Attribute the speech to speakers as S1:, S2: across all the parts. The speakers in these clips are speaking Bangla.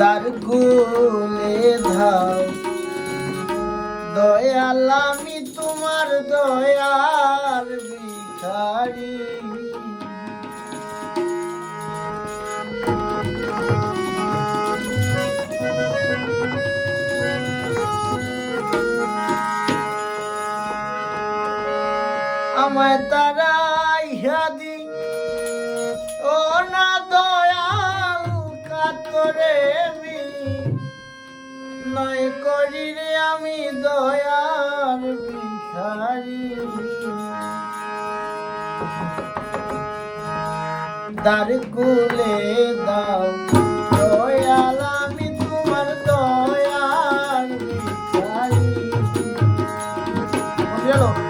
S1: তার কুলে ধাও দয়াল আমি তোমার দয়ার ভিখারি আমায় তারাইয়া দি ও না দয়াল কাতরে নয় করি রে আমি দয়ার ভিখারি দ্বার খুলে দাও দয়াল আমি তোমার দয়ার ভিখারি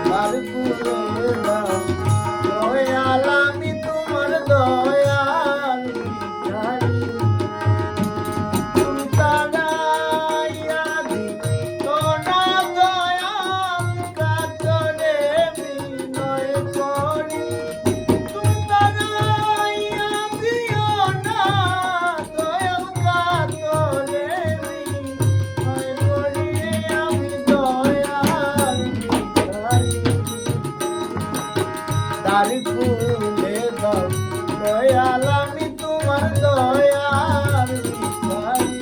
S1: দ্বার খুলে দাও দয়াল আমি তোমার দয়ার ভিখারি দ্বার খুলে দাও দয়াল আমি তোমার দয়ার ভিখারি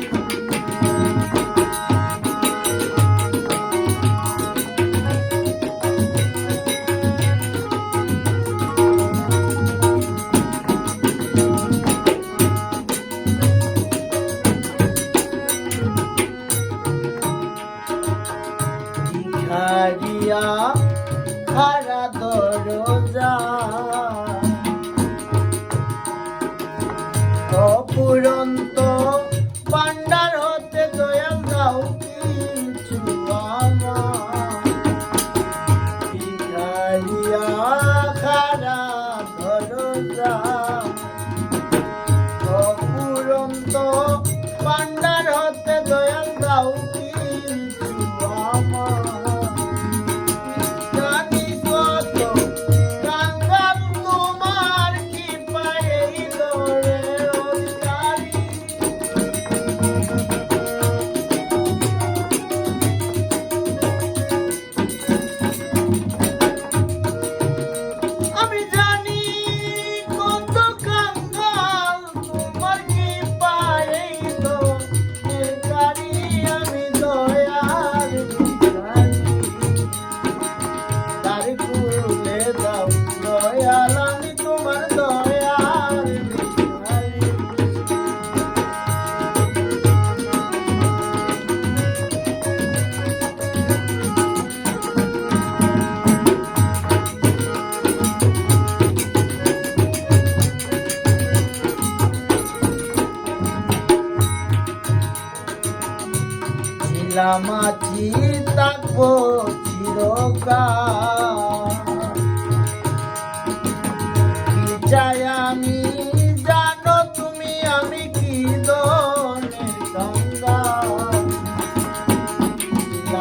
S1: ভিখারিয়া খারা দরজা অপুরন্ত পান্ডার হতে দয়াল দাও কিছু আমার ভিখারিয়া খারা দরজা অপুরন্ত পান্ডার হতে দয়াল দাও কিছু আমার দয়াল আমি তোমার দয়ার ভিখারি ছিলাম আছি থাকবো চিরকাল চাই আমি জানো তুমি আমি কি দনের গঙ্গা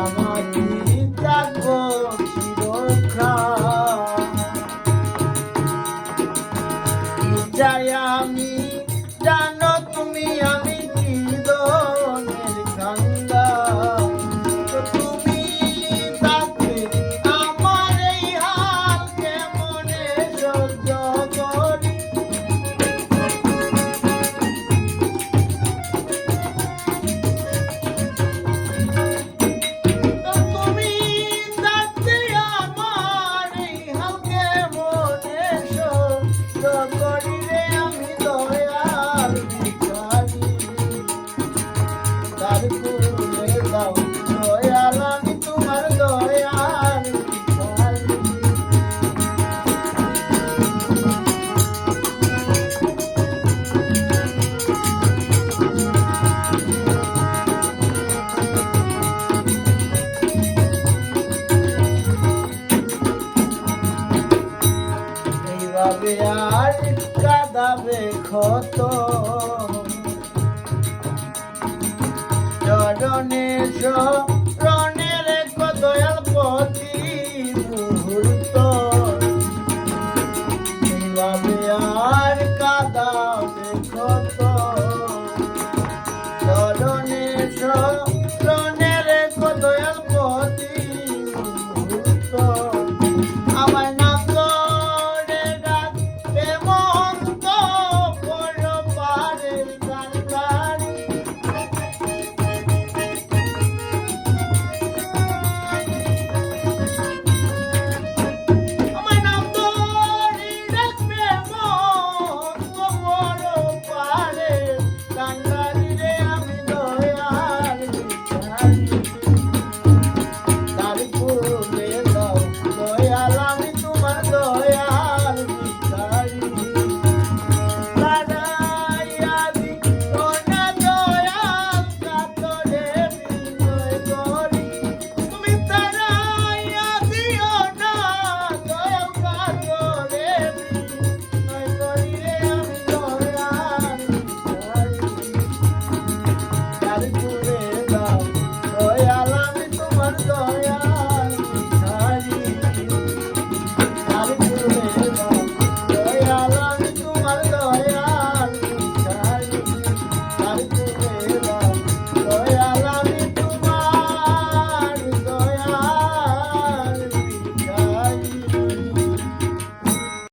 S1: আমাকে থাকবো চিরকাল চাই আমি জানো তুমি আমি কি দনের গঙ্গা এইভাবে আর কাঁদাবে ক্ষত চরণে শরণে রেখো দয়াল প্রতি মুহূর্ত এইভাবে আর কাঁদাবে ক্ষত আর